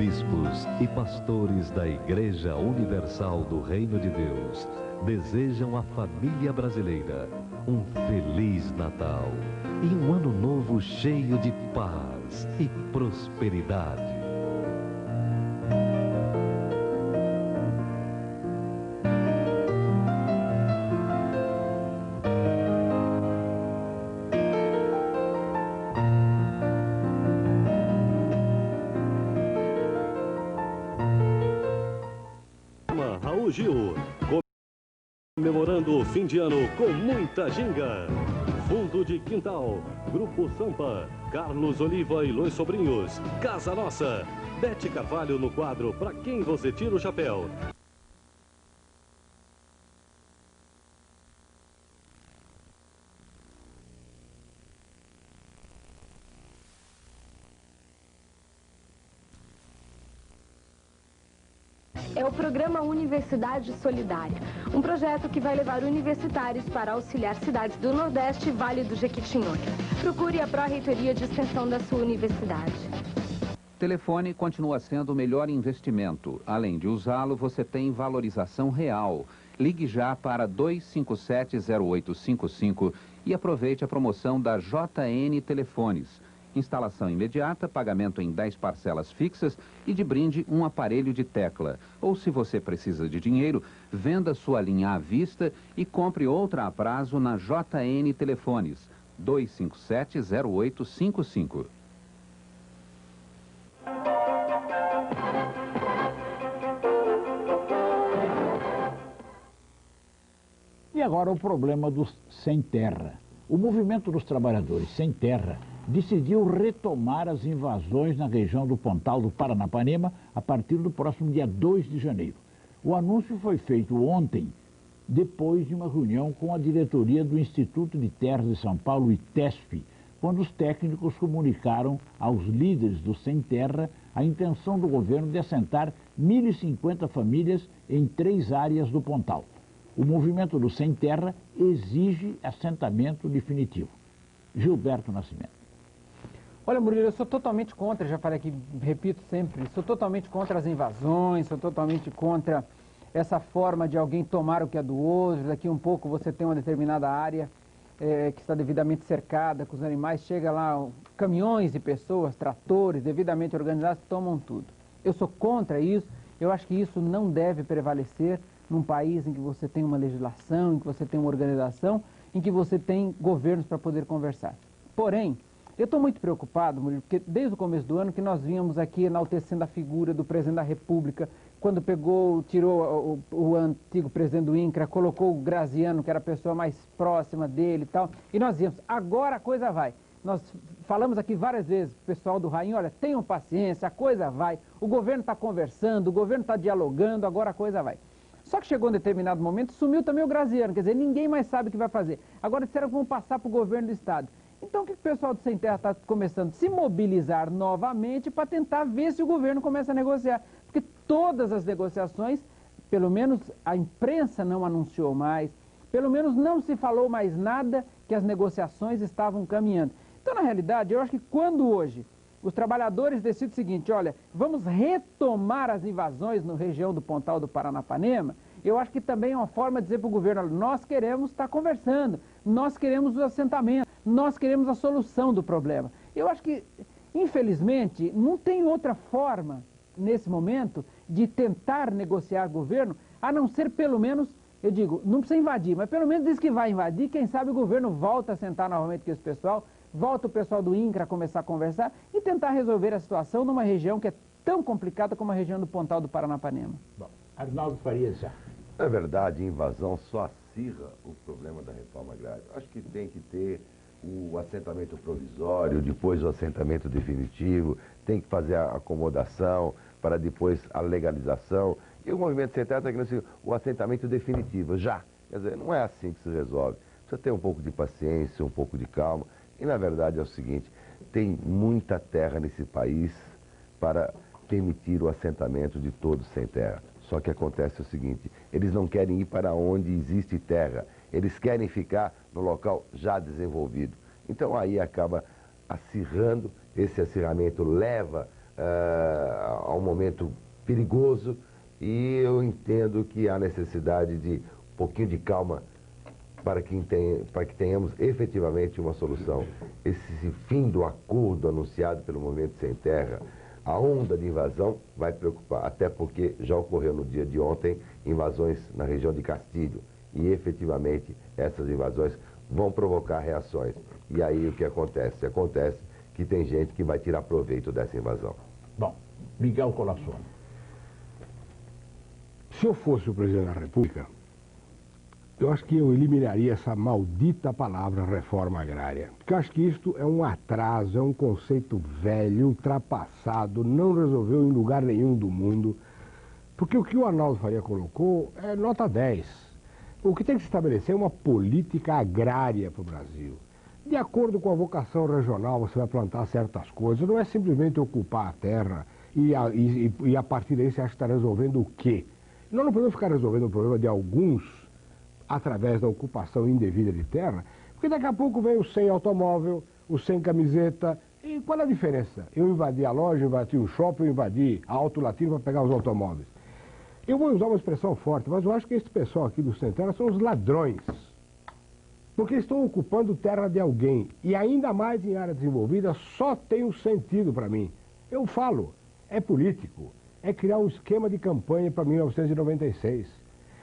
bispos e pastores da Igreja Universal do Reino de Deus desejam à família brasileira um Feliz Natal e um ano novo cheio de paz e prosperidade. Raul Gil, comemorando o fim de ano com muita ginga. Fundo de Quintal, Grupo Sampa, Carlos Oliva e Luiz Sobrinhos, Casa Nossa, Bete Carvalho no quadro Pra Quem Você Tira o Chapéu. É o programa Universidade Solidária, um projeto que vai levar universitários para auxiliar cidades do Nordeste e Vale do Jequitinhonha. Procure a Pró-Reitoria de Extensão da sua universidade. Telefone continua sendo o melhor investimento. Além de usá-lo, você tem valorização real. Ligue já para 257-0855 e aproveite a promoção da JN Telefones. Instalação imediata, pagamento em 10 parcelas fixas e de brinde um aparelho de tecla. Ou se você precisa de dinheiro, venda sua linha à vista e compre outra a prazo na JN Telefones. 257-0855. E agora o problema dos sem terra. O movimento dos trabalhadores sem terra decidiu retomar as invasões na região do Pontal do Paranapanema a partir do próximo dia 2 de janeiro. O anúncio foi feito ontem, depois de uma reunião com a diretoria do Instituto de Terras de São Paulo, ITESP, quando os técnicos comunicaram aos líderes do Sem Terra a intenção do governo de assentar 1.050 famílias em 3 áreas do Pontal. O movimento do Sem Terra exige assentamento definitivo. Gilberto Nascimento. Olha, Murilo, eu sou totalmente contra, já falei aqui, repito sempre, sou totalmente contra as invasões, sou totalmente contra essa forma de alguém tomar o que é do outro. Daqui um pouco você tem uma determinada área que está devidamente cercada com os animais, chega lá caminhões de pessoas, tratores, devidamente organizados, tomam tudo. Eu sou contra isso, eu acho que isso não deve prevalecer num país em que você tem uma legislação, em que você tem uma organização, em que você tem governos para poder conversar. Porém, eu estou muito preocupado, Murilo, porque desde o começo do ano que nós vínhamos aqui enaltecendo a figura do presidente da República, quando tirou o antigo presidente do INCRA, colocou o Graziano, que era a pessoa mais próxima dele e tal, e nós íamos, agora a coisa vai. Nós falamos aqui várias vezes, o pessoal do Rainha, olha, tenham paciência, a coisa vai, o governo está conversando, o governo está dialogando, agora a coisa vai. Só que chegou um determinado momento, sumiu também o Graziano, quer dizer, ninguém mais sabe o que vai fazer. Agora disseram que vão passar para o governo do Estado. Então o que o pessoal do Sem Terra está começando a se mobilizar novamente para tentar ver se o governo começa a negociar. Porque todas as negociações, pelo menos a imprensa não anunciou mais, pelo menos não se falou mais nada que as negociações estavam caminhando. Então, na realidade, eu acho que quando hoje os trabalhadores decidem o seguinte, olha, vamos retomar as invasões na região do Pontal do Paranapanema, eu acho que também é uma forma de dizer para o governo, olha, nós queremos estar conversando, nós queremos o assentamento, nós queremos a solução do problema. Eu acho que, infelizmente, não tem outra forma, nesse momento, de tentar negociar com o governo, a não ser pelo menos, eu digo, não precisa invadir, mas pelo menos diz que vai invadir, quem sabe o governo volta a sentar novamente com esse pessoal, volta o pessoal do INCRA a começar a conversar e tentar resolver a situação numa região que é tão complicada como a região do Pontal do Paranapanema. Bom, Arnaldo Farias já. Na verdade, invasão só acirra o problema da reforma agrária. Acho que tem que ter o assentamento provisório, depois o assentamento definitivo, tem que fazer a acomodação para depois a legalização. E o movimento sem terra está querendo o assentamento definitivo, já. Quer dizer, não é assim que se resolve. Precisa ter um pouco de paciência, um pouco de calma. E na verdade é o seguinte, tem muita terra nesse país para permitir o assentamento de todos sem terra. Só que acontece o seguinte, eles não querem ir para onde existe terra, eles querem ficar no local já desenvolvido. Então aí acaba acirrando, esse acirramento leva a um momento perigoso, e eu entendo que há necessidade de um pouquinho de calma para que tenhamos efetivamente uma solução. Esse fim do acordo anunciado pelo Movimento Sem Terra, a onda de invasão vai preocupar, até porque já ocorreu no dia de ontem invasões na região de Castilho, e efetivamente essas invasões vão provocar reações. E aí o que acontece? Acontece que tem gente que vai tirar proveito dessa invasão. Bom, Miguel Colassone. Se eu fosse o presidente da República, eu acho que eu eliminaria essa maldita palavra reforma agrária. Porque eu acho que isto é um atraso, é um conceito velho, ultrapassado, não resolveu em lugar nenhum do mundo. Porque o que o Arnaldo Faria colocou é nota 10. O que tem que se estabelecer é uma política agrária para o Brasil. De acordo com a vocação regional, você vai plantar certas coisas. Não é simplesmente ocupar a terra e a partir daí você acha que está resolvendo o quê? Nós não podemos ficar resolvendo o problema de alguns através da ocupação indevida de terra, porque daqui a pouco vem o sem automóvel, o sem camiseta. E qual é a diferença? Eu invadi a loja, invadi o shopping, invadi a Auto Latino para pegar os automóveis. Eu vou usar uma expressão forte, mas eu acho que esse pessoal aqui do Sem Terra são os ladrões. Porque estão ocupando terra de alguém. E ainda mais em área desenvolvida, só tem um sentido para mim. Eu falo, é político. É criar um esquema de campanha para 1996.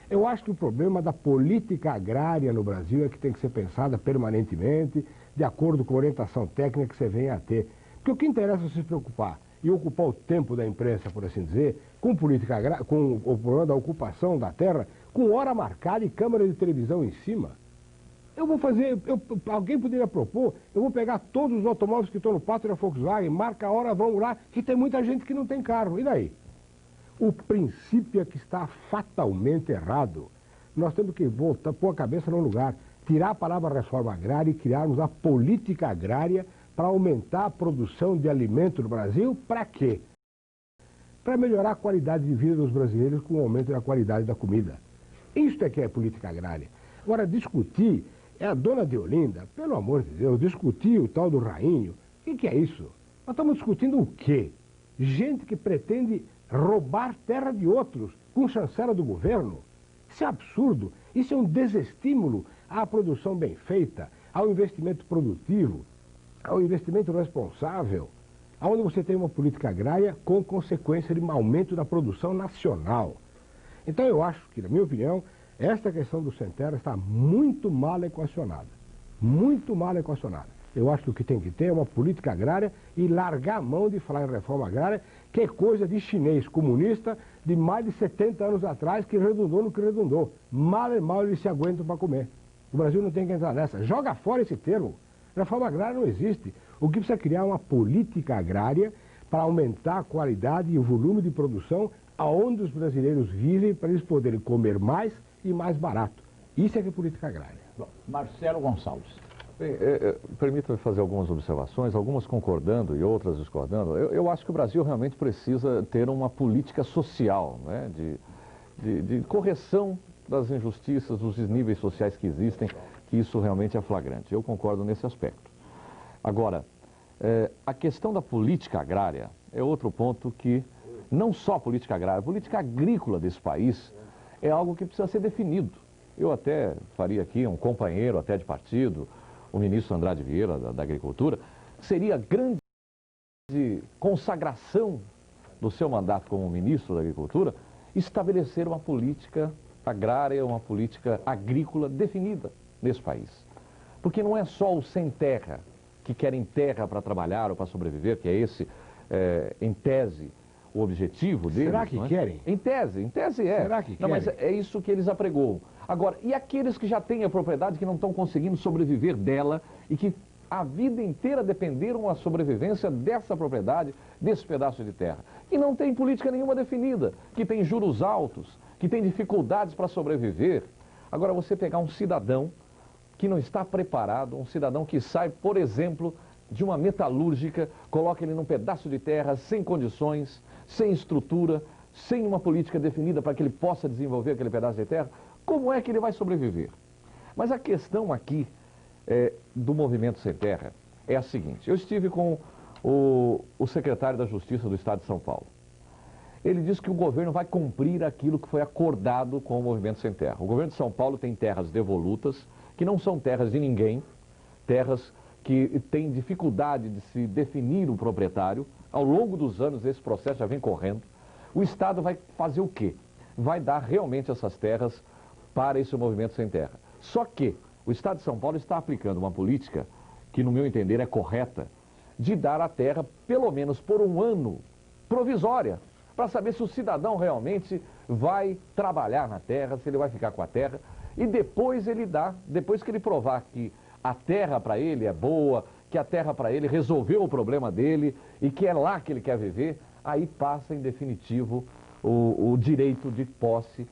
Eu acho que o problema da política agrária no Brasil é que tem que ser pensada permanentemente, de acordo com a orientação técnica que você venha a ter. Porque o que interessa é se preocupar e ocupar o tempo da imprensa, por assim dizer, com política agrária, com o problema da ocupação da terra, com hora marcada e câmera de televisão em cima. Eu vou fazer, alguém poderia propor, eu vou pegar todos os automóveis que estão no pátio da Volkswagen, marca a hora, vamos lá, que tem muita gente que não tem carro. E daí? O princípio é que está fatalmente errado. Nós temos que voltar, pôr a cabeça no lugar, tirar a palavra reforma agrária e criarmos a política agrária para aumentar a produção de alimento no Brasil. Para quê? Para melhorar a qualidade de vida dos brasileiros com o aumento da qualidade da comida. Isso é que é política agrária. Agora, discutir, é a dona Deolinda, pelo amor de Deus, discutir o tal do rainho, o que é isso? Nós estamos discutindo o quê? Gente que pretende roubar terra de outros com chancela do governo. Isso é absurdo. Isso é um desestímulo à produção bem feita, ao investimento produtivo, ao investimento responsável, onde você tem uma política agrária com consequência de um aumento da produção nacional. Então eu acho que, na minha opinião, esta questão do Sem Terra está muito mal equacionada. Muito mal equacionada. Eu acho que o que tem que ter é uma política agrária e largar a mão de falar em reforma agrária, que é coisa de chinês comunista de mais de 70 anos atrás, que redundou no que redundou. Mal e mal eles se aguentam para comer. O Brasil não tem que entrar nessa. Joga fora esse termo. Reforma agrária não existe. O que precisa criar é uma política agrária para aumentar a qualidade e o volume de produção aonde os brasileiros vivem, para eles poderem comer mais e mais barato. Isso é que é política agrária. Bom, Marcelo Gonçalves. Bem, permita-me fazer algumas observações, algumas concordando e outras discordando. Eu acho que o Brasil realmente precisa ter uma política social, né, de correção das injustiças, dos desníveis sociais que existem, que isso realmente é flagrante. Eu concordo nesse aspecto. Agora, a questão da política agrária é outro ponto que, não só a política agrária, a política agrícola desse país é algo que precisa ser definido. Eu até faria aqui um companheiro até de partido, o ministro Andrade Vieira, da Agricultura, seria grande consagração do seu mandato como ministro da Agricultura, estabelecer uma política agrária, uma política agrícola definida nesse país. Porque não é só os sem terra, que querem terra para trabalhar ou para sobreviver, que é esse, em tese, o objetivo deles. Será que querem? Em tese é. Será que não, querem? mas é isso que eles apregoam. Agora, e aqueles que já têm a propriedade, que não estão conseguindo sobreviver dela e que a vida inteira dependeram a sobrevivência dessa propriedade, desse pedaço de terra? E não tem política nenhuma definida, que tem juros altos, que tem dificuldades para sobreviver. Agora, você pegar um cidadão que não está preparado, um cidadão que sai, por exemplo, de uma metalúrgica, coloca ele num pedaço de terra sem condições, sem estrutura, sem uma política definida para que ele possa desenvolver aquele pedaço de terra, como é que ele vai sobreviver? Mas a questão aqui do Movimento Sem Terra é a seguinte: eu estive com o secretário da Justiça do Estado de São Paulo. Ele disse que o governo vai cumprir aquilo que foi acordado com o Movimento Sem Terra. O governo de São Paulo tem terras devolutas, que não são terras de ninguém, terras que têm dificuldade de se definir o proprietário. Ao longo dos anos, esse processo já vem correndo. O Estado vai fazer o quê? Vai dar realmente essas terras para esse Movimento Sem Terra. Só que o Estado de São Paulo está aplicando uma política que, no meu entender, é correta, de dar a terra, pelo menos por um ano, provisória, para saber se o cidadão realmente vai trabalhar na terra, se ele vai ficar com a terra, e depois ele dá, depois que ele provar que a terra para ele é boa, que a terra para ele resolveu o problema dele e que é lá que ele quer viver, aí passa em definitivo o direito de posse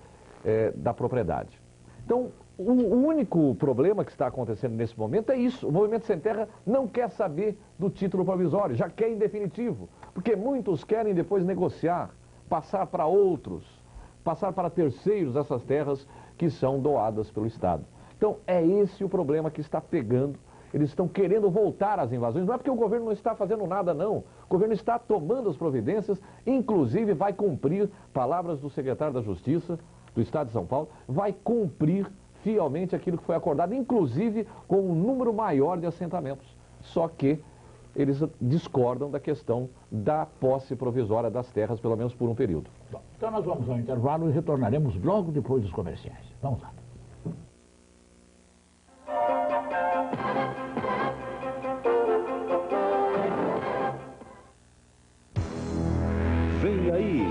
da propriedade. Então, o único problema que está acontecendo nesse momento é isso. O Movimento Sem Terra não quer saber do título provisório, já quer em definitivo, porque muitos querem depois negociar, passar para outros, passar para terceiros essas terras que são doadas pelo Estado. Então, é esse o problema que está pegando. Eles estão querendo voltar às invasões. Não é porque o governo não está fazendo nada, não. O governo está tomando as providências, inclusive vai cumprir, palavras do secretário da Justiça do Estado de São Paulo, vai cumprir fielmente aquilo que foi acordado, inclusive com um número maior de assentamentos. Só que eles discordam da questão da posse provisória das terras, pelo menos por um período. Bom, então nós vamos ao intervalo e retornaremos logo depois dos comerciais. Vamos lá. Vem aí,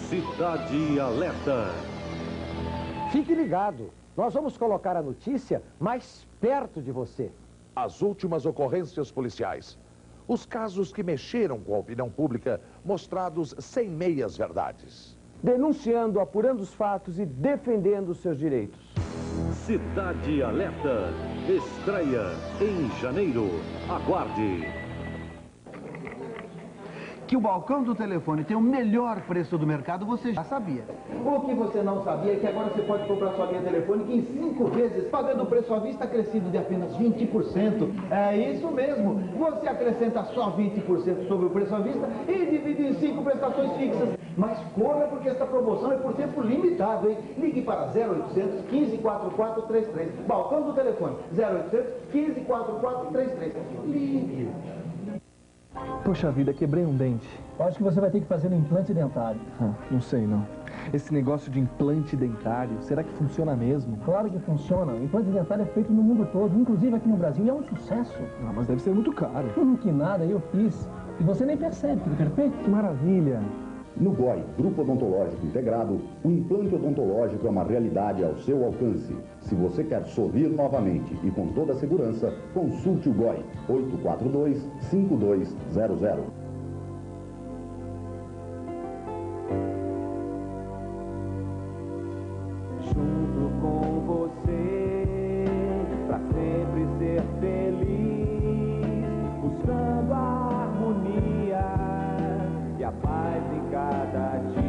Cidade Alerta. Fique ligado, nós vamos colocar a notícia mais perto de você. As últimas ocorrências policiais. Os casos que mexeram com a opinião pública, mostrados sem meias verdades. Denunciando, apurando os fatos e defendendo os seus direitos. Cidade Alerta. Estreia em janeiro. Aguarde. Que o balcão do telefone tem o melhor preço do mercado, você já sabia. O que você não sabia é que agora você pode comprar sua linha telefônica em 5 vezes, pagando o preço à vista acrescido de apenas 20%. É isso mesmo. Você acrescenta só 20% sobre o preço à vista e divide em 5 prestações fixas. Mas corra, porque esta promoção é por tempo limitado, hein? Ligue para 0800 154433. Balcão do telefone 0800 154433. Ligue. Poxa vida, quebrei um dente. Acho que você vai ter que fazer um implante dentário. Não sei não. Esse negócio de implante dentário, será que funciona mesmo? Claro que funciona. O implante dentário é feito no mundo todo, inclusive aqui no Brasil, e é um sucesso. Mas deve ser muito caro. Que nada, eu fiz. E você nem percebe, tudo perfeito? Que maravilha. No GOI, Grupo Odontológico Integrado, o implante odontológico é uma realidade ao seu alcance. Se você quer sorrir novamente e com toda a segurança, consulte o GOI 842-5200. Junto com você, pra sempre ser feliz, buscando a harmonia e a paz em cada dia.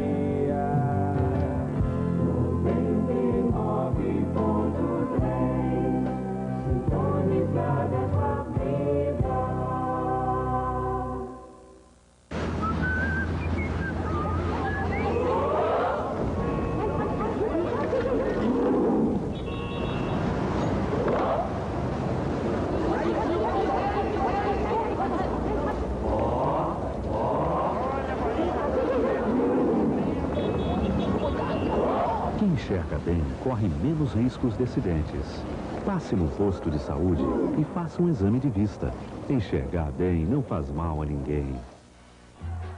99.3, sintonizada com a vida. Quem enxerga bem corre menos riscos de acidentes. Passe no posto de saúde e faça um exame de vista. Enxergar bem não faz mal a ninguém.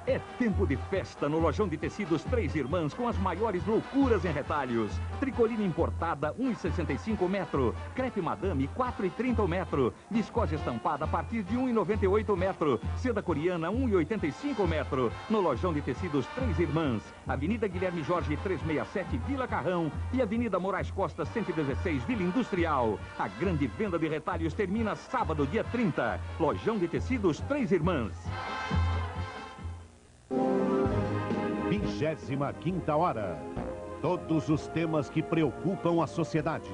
É tempo de festa no Lojão de Tecidos Três Irmãs com as maiores loucuras em retalhos. Tricolina importada, 1,65 o metro. Crepe Madame, 4,30 o metro. Viscose estampada a partir de 1,98 o metro. Seda coreana, 1,85 o metro. No Lojão de Tecidos Três Irmãs. Avenida Guilherme Jorge, 367, Vila Carrão. E Avenida Moraes Costa, 116, Vila Industrial. A grande venda de retalhos termina sábado, dia 30. Lojão de Tecidos Três Irmãs. 25ª hora. Todos os temas que preocupam a sociedade.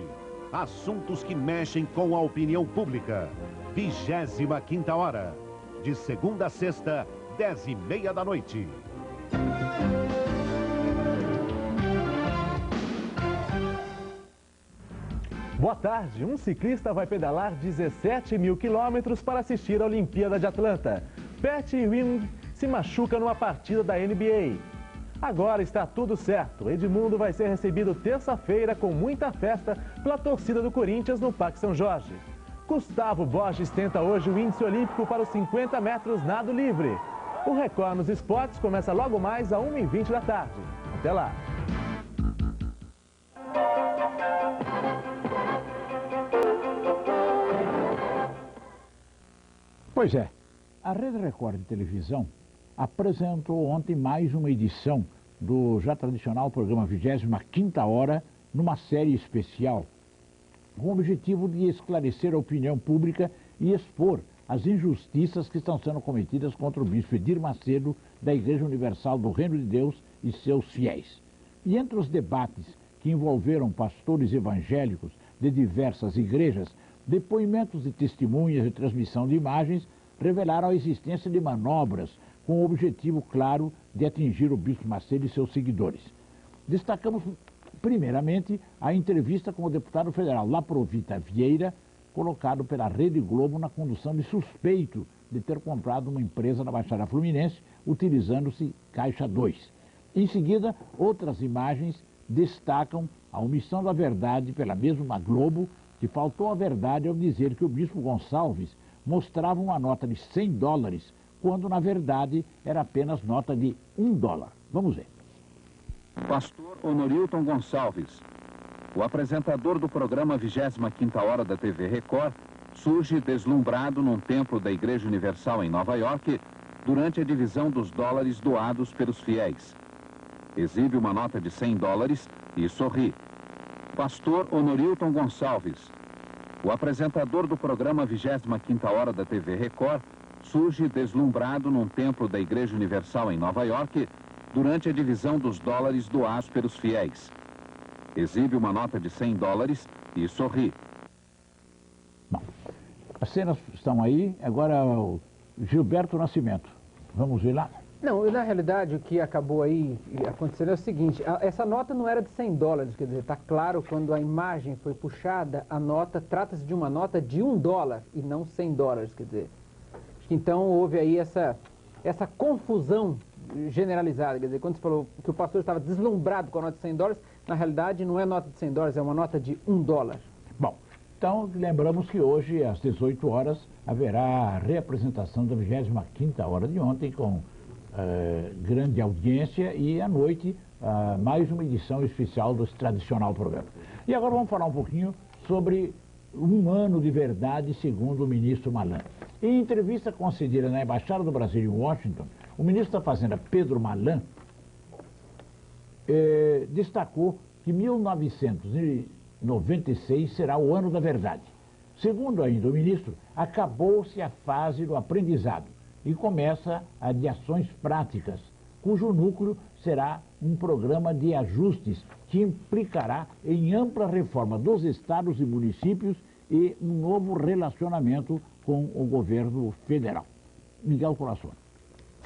Assuntos que mexem com a opinião pública. 25ª hora. De segunda a sexta, 10h30 da noite. Boa tarde. Um ciclista vai pedalar 17 mil quilômetros para assistir a Olimpíada de Atlanta. Pat Ewing se machuca numa partida da NBA. Agora está tudo certo. Edmundo vai ser recebido terça-feira com muita festa pela torcida do Corinthians no Parque São Jorge. Gustavo Borges tenta hoje o índice olímpico para os 50 metros nado livre. O Record nos Esportes começa logo mais às 1h20 da tarde. Até lá! Pois é, a Rede Record de televisão apresentou ontem mais uma edição do já tradicional programa 25ª Hora, numa série especial, com o objetivo de esclarecer a opinião pública e expor as injustiças que estão sendo cometidas contra o bispo Edir Macedo, da Igreja Universal do Reino de Deus e seus fiéis. E entre os debates que envolveram pastores evangélicos de diversas igrejas, depoimentos de testemunhas e transmissão de imagens revelaram a existência de manobras com o objetivo claro de atingir o bispo Macedo e seus seguidores. Destacamos, primeiramente, a entrevista com o deputado federal Laprovita Vieira, colocado pela Rede Globo na condução de suspeito de ter comprado uma empresa na Baixada Fluminense, utilizando-se Caixa 2. Em seguida, outras imagens destacam a omissão da verdade pela mesma Globo, que faltou a verdade ao dizer que o bispo Gonçalves mostrava uma nota de $100, quando na verdade era apenas nota de $1. Vamos ver. Pastor Honorilton Gonçalves, o apresentador do programa 25ª Hora da TV Record, surge deslumbrado num templo da Igreja Universal em Nova York durante a divisão dos dólares doados pelos fiéis. Exibe uma nota de $100 e sorri. Pastor Honorilton Gonçalves, o apresentador do programa 25ª Hora da TV Record, surge deslumbrado num templo da Igreja Universal em Nova York durante a divisão dos dólares doados pelos fiéis. Exibe uma nota de $100 e sorri. Bom, as cenas estão aí, agora o Gilberto Nascimento. Vamos ver lá? Não, na realidade o que acabou aí acontecendo é o seguinte, essa nota não era de $100, quer dizer, está claro, quando a imagem foi puxada, a nota, trata-se de uma nota de $1 e não $100, quer dizer. Então houve aí essa confusão generalizada, quer dizer, quando você falou que o pastor estava deslumbrado com a nota de $100, na realidade não é nota de $100, é uma nota de $1. Bom, então lembramos que hoje às 18 horas haverá a reapresentação da 25ª Hora de ontem com grande audiência e à noite mais uma edição especial desse tradicional programa. E agora vamos falar um pouquinho sobre um ano de verdade, segundo o ministro Malan. Em entrevista concedida na Embaixada do Brasil em Washington, o ministro da Fazenda, Pedro Malan, destacou que 1996 será o ano da verdade. Segundo ainda o ministro, acabou-se a fase do aprendizado e começa a de ações práticas, cujo núcleo será um programa de ajustes que implicará em ampla reforma dos estados e municípios e um novo relacionamento com o governo federal. Miguel Coração.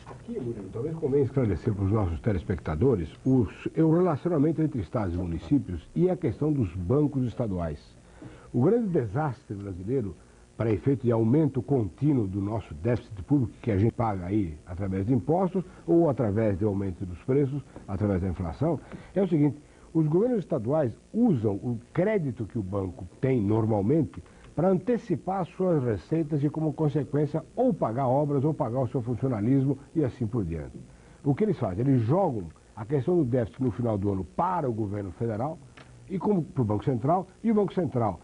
Aqui, Murilo, talvez convenha esclarecer para os nossos telespectadores o relacionamento entre estados e municípios e a questão dos bancos estaduais. O grande desastre brasileiro, para efeito de aumento contínuo do nosso déficit público, que a gente paga aí através de impostos ou através de aumento dos preços, através da inflação, é o seguinte: os governos estaduais usam o crédito que o banco tem normalmente para antecipar suas receitas e, como consequência, ou pagar obras ou pagar o seu funcionalismo e assim por diante. O que eles fazem? Eles jogam a questão do déficit no final do ano para o governo federal e para o Banco Central, e o Banco Central,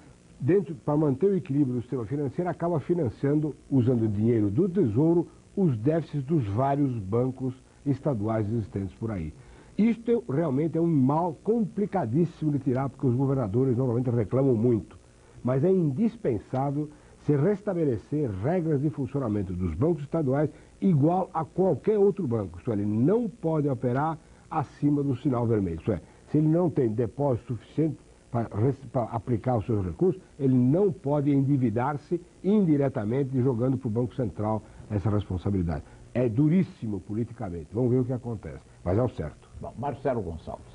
para manter o equilíbrio do sistema financeiro, acaba financiando, usando o dinheiro do Tesouro, os déficits dos vários bancos estaduais existentes por aí. Isto realmente é um mal complicadíssimo de tirar, porque os governadores normalmente reclamam muito. Mas é indispensável se restabelecer regras de funcionamento dos bancos estaduais igual a qualquer outro banco. Isto é, ele não pode operar acima do sinal vermelho. Isto é, se ele não tem depósito suficiente para aplicar os seus recursos, ele não pode endividar-se indiretamente jogando para o Banco Central essa responsabilidade. É duríssimo politicamente. Vamos ver o que acontece. Mas é o certo. Bom, Marcelo Gonçalves.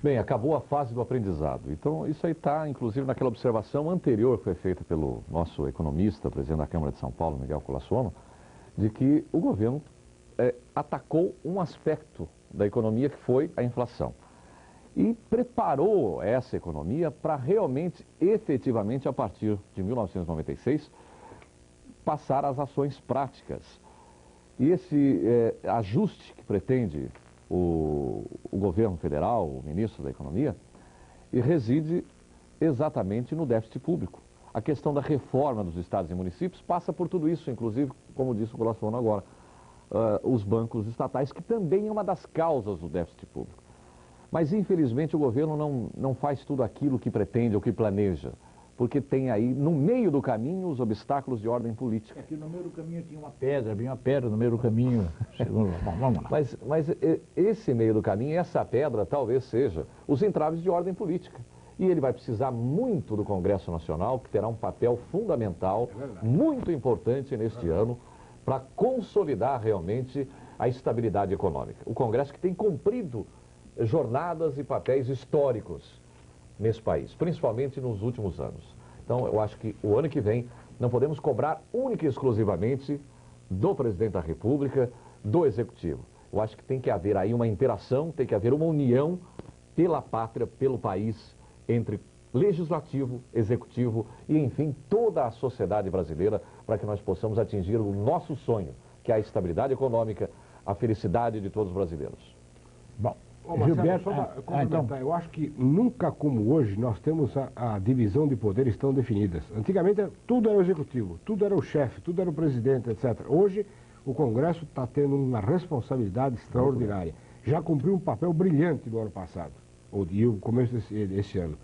Bem, acabou a fase do aprendizado. Então, isso aí está, inclusive, naquela observação anterior que foi feita pelo nosso economista, presidente da Câmara de São Paulo, Miguel Colassuono, de que o governo atacou um aspecto da economia que foi a inflação. E preparou essa economia para realmente, efetivamente, a partir de 1996, passar às ações práticas. E esse ajuste que pretende o governo federal, o ministro da Economia, reside exatamente no déficit público. A questão da reforma dos estados e municípios passa por tudo isso, inclusive, como disse o Colassuono agora, os bancos estatais, que também é uma das causas do déficit público. Mas, infelizmente, o governo não faz tudo aquilo que pretende ou que planeja, porque tem aí, no meio do caminho, os obstáculos de ordem política. Aqui no meio do caminho tinha uma pedra, havia uma pedra no meio do caminho. Bom, vamos lá. Mas esse meio do caminho, essa pedra, talvez seja os entraves de ordem política. E ele vai precisar muito do Congresso Nacional, que terá um papel fundamental, muito importante neste ano, para consolidar realmente a estabilidade econômica. O Congresso que tem cumprido jornadas e papéis históricos nesse país, principalmente nos últimos anos. Então, eu acho que o ano que vem não podemos cobrar única e exclusivamente do presidente da República, do Executivo. Eu acho que tem que haver aí uma interação, tem que haver uma união pela pátria, pelo país, entre Legislativo, Executivo e, enfim, toda a sociedade brasileira, para que nós possamos atingir o nosso sonho, que é a estabilidade econômica, a felicidade de todos os brasileiros. Bom, Gilberto, então, eu acho que nunca como hoje nós temos a divisão de poderes tão definidas. Antigamente tudo era o executivo, tudo era o chefe, tudo era o presidente, etc. Hoje o Congresso está tendo uma responsabilidade extraordinária. Já cumpriu um papel brilhante no ano passado, e o começo desse ano,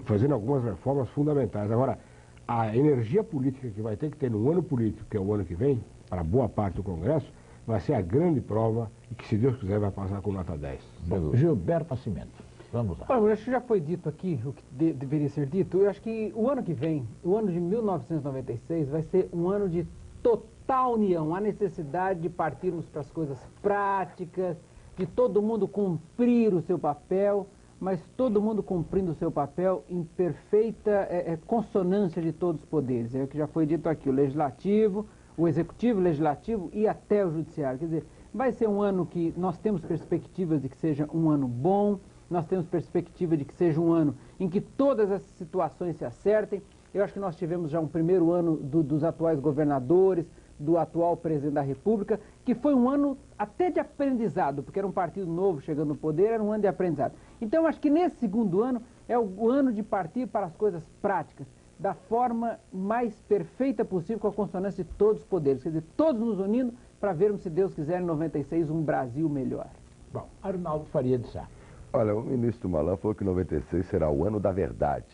fazendo algumas reformas fundamentais. Agora, a energia política que vai ter que ter no ano político, que é o ano que vem, para boa parte do Congresso, vai ser a grande prova e que, se Deus quiser, vai passar com nota 10. Bom, Gilberto Nascimento, vamos lá. Olha, acho que já foi dito aqui o que deveria ser dito. Eu acho que o ano que vem, o ano de 1996, vai ser um ano de total união. A necessidade de partirmos para as coisas práticas, de todo mundo cumprir o seu papel, mas todo mundo cumprindo o seu papel em perfeita consonância de todos os poderes. É o que já foi dito aqui, o Legislativo, o Executivo, o Legislativo e até o Judiciário. Quer dizer, vai ser um ano que nós temos perspectivas de que seja um ano bom, nós temos perspectiva de que seja um ano em que todas essas situações se acertem. Eu acho que nós tivemos já um primeiro ano dos atuais governadores, do atual presidente da República, que foi um ano até de aprendizado, porque era um partido novo chegando no poder, era um ano de aprendizado. Então, eu acho que nesse segundo ano é o ano de partir para as coisas práticas, da forma mais perfeita possível, com a consonância de todos os poderes. Quer dizer, todos nos unindo para vermos, se Deus quiser, em 96, um Brasil melhor. Bom, Arnaldo Faria de Sá. Olha, o ministro Malan falou que 96 será o ano da verdade.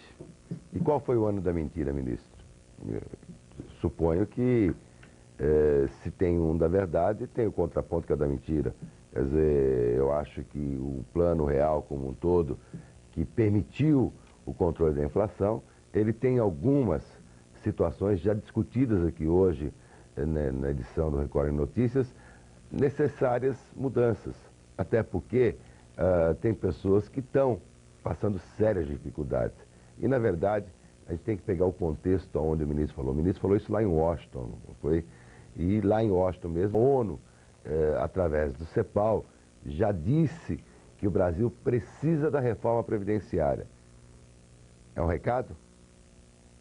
E qual foi o ano da mentira, ministro? Suponho que se tem um da verdade, tem o contraponto que é da mentira. Quer dizer, eu acho que o plano real como um todo, que permitiu o controle da inflação, ele tem algumas situações já discutidas aqui hoje, na edição do Record em Notícias, necessárias mudanças. Até porque tem pessoas que estão passando sérias dificuldades. E, na verdade, a gente tem que pegar o contexto onde o ministro falou. O ministro falou isso lá em Washington, não foi? E lá em Washington mesmo, a ONU, através do CEPAL, já disse que o Brasil precisa da reforma previdenciária. É um recado?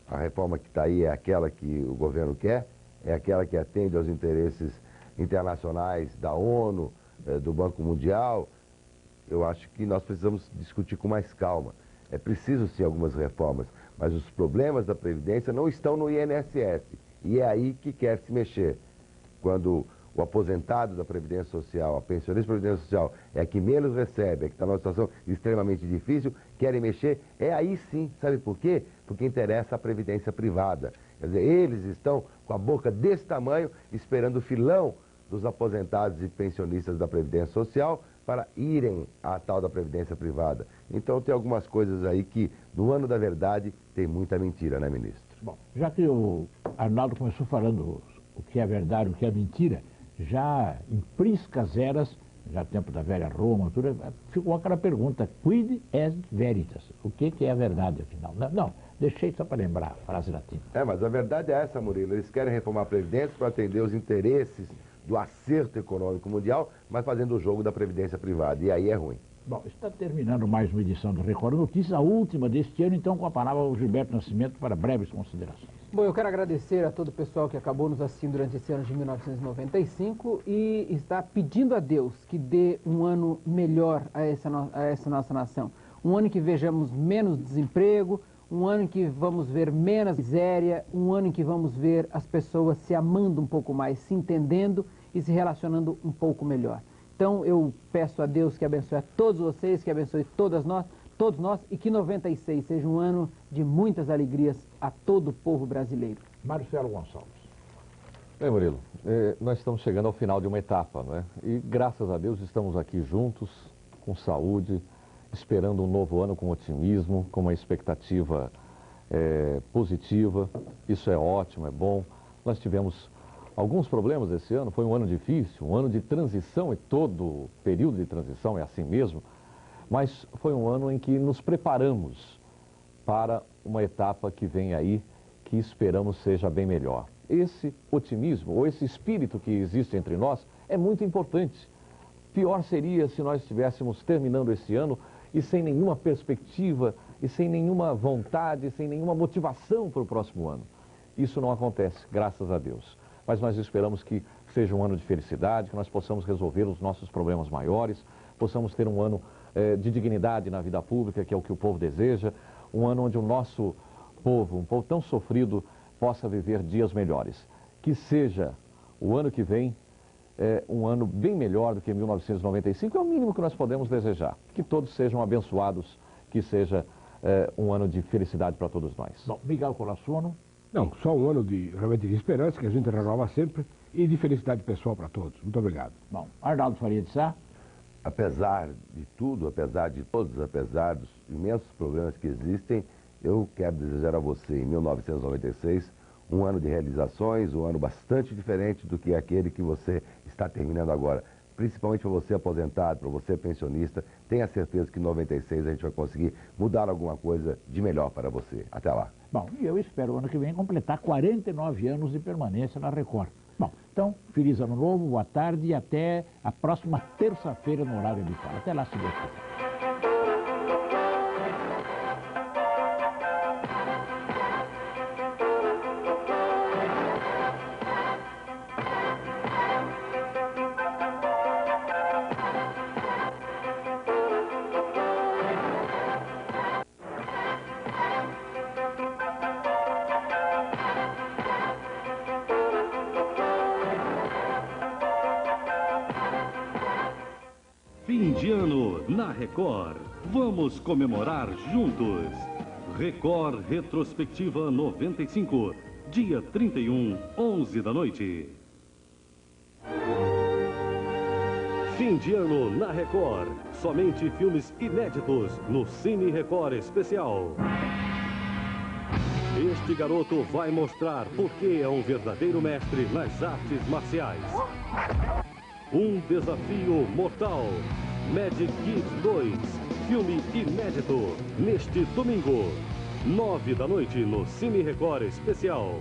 A reforma que está aí é aquela que o governo quer? É aquela que atende aos interesses internacionais da ONU, do Banco Mundial? Eu acho que nós precisamos discutir com mais calma. É preciso sim algumas reformas, mas os problemas da Previdência não estão no INSS. E é aí que quer se mexer. Quando o aposentado da Previdência Social, a pensionista da Previdência Social, é a que menos recebe, é que está numa situação extremamente difícil, querem mexer, é aí sim. Sabe por quê? Porque interessa a Previdência privada. Quer dizer, eles estão com a boca desse tamanho, esperando o filão dos aposentados e pensionistas da Previdência Social para irem à tal da previdência privada. Então tem algumas coisas aí que, no ano da verdade, tem muita mentira, né, ministro? Bom, já que o Arnaldo começou falando o que é verdade, o que é mentira, já em priscas eras, já tempo da velha Roma, tudo, ficou aquela pergunta, quid est veritas? O que é a verdade, afinal? Não, deixei só para lembrar a frase latina. Mas a verdade é essa, Murilo. Eles querem reformar a Previdência para atender os interesses do acerto econômico mundial, mas fazendo o jogo da Previdência privada. E aí é ruim. Bom, está terminando mais uma edição do Record Notícias, a última deste ano, então com a palavra ao Gilberto Nascimento para breves considerações. Bom, eu quero agradecer a todo o pessoal que acabou nos assistindo durante esse ano de 1995 e está pedindo a Deus que dê um ano melhor a essa nossa nação. Um ano em que vejamos menos desemprego, um ano em que vamos ver menos miséria, um ano em que vamos ver as pessoas se amando um pouco mais, se entendendo e se relacionando um pouco melhor. Então eu peço a Deus que abençoe a todos vocês, que abençoe todos nós e que 96 seja um ano de muitas alegrias a todo o povo brasileiro. Marcelo Gonçalves. Bem, Murilo, nós estamos chegando ao final de uma etapa, não é? E graças a Deus estamos aqui juntos, com saúde, esperando um novo ano com otimismo, com uma expectativa positiva. Isso é ótimo, é bom. Nós tivemos alguns problemas esse ano, foi um ano difícil, um ano de transição, e todo período de transição é assim mesmo, mas foi um ano em que nos preparamos para uma etapa que vem aí, que esperamos seja bem melhor. Esse otimismo, ou esse espírito que existe entre nós, é muito importante. Pior seria se nós estivéssemos terminando esse ano e sem nenhuma perspectiva, e sem nenhuma vontade, sem nenhuma motivação para o próximo ano. Isso não acontece, graças a Deus. Mas nós esperamos que seja um ano de felicidade, que nós possamos resolver os nossos problemas maiores, possamos ter um ano de dignidade na vida pública, que é o que o povo deseja, um ano onde o nosso povo, um povo tão sofrido, possa viver dias melhores. Que seja o ano que vem um ano bem melhor do que 1995, é o mínimo que nós podemos desejar. Que todos sejam abençoados, que seja um ano de felicidade para todos nós. Bom, Miguel Colassono. Não, só um ano realmente de esperança, que a gente renova sempre, e de felicidade pessoal para todos. Muito obrigado. Bom, Arnaldo Faria de Sá. Apesar de tudo, apesar de todos, apesar dos imensos problemas que existem, eu quero desejar a você, em 1996, um ano de realizações, um ano bastante diferente do que aquele que você está terminando agora. Principalmente para você aposentado, para você pensionista, tenha certeza que em 96 a gente vai conseguir mudar alguma coisa de melhor para você. Até lá. Bom, e eu espero o ano que vem completar 49 anos de permanência na Record. Bom, então, feliz ano novo, boa tarde e até a próxima terça-feira no horário habitual. Até lá, se Deus quiser. Fim de ano na Record. Vamos comemorar juntos. Record Retrospectiva 95, dia 31, 11 da noite. Fim de ano na Record. Somente filmes inéditos no Cine Record Especial. Este garoto vai mostrar por que é um verdadeiro mestre nas artes marciais. Um desafio mortal. Magic Kids 2, filme inédito, neste domingo, 9 da noite no Cine Record Especial.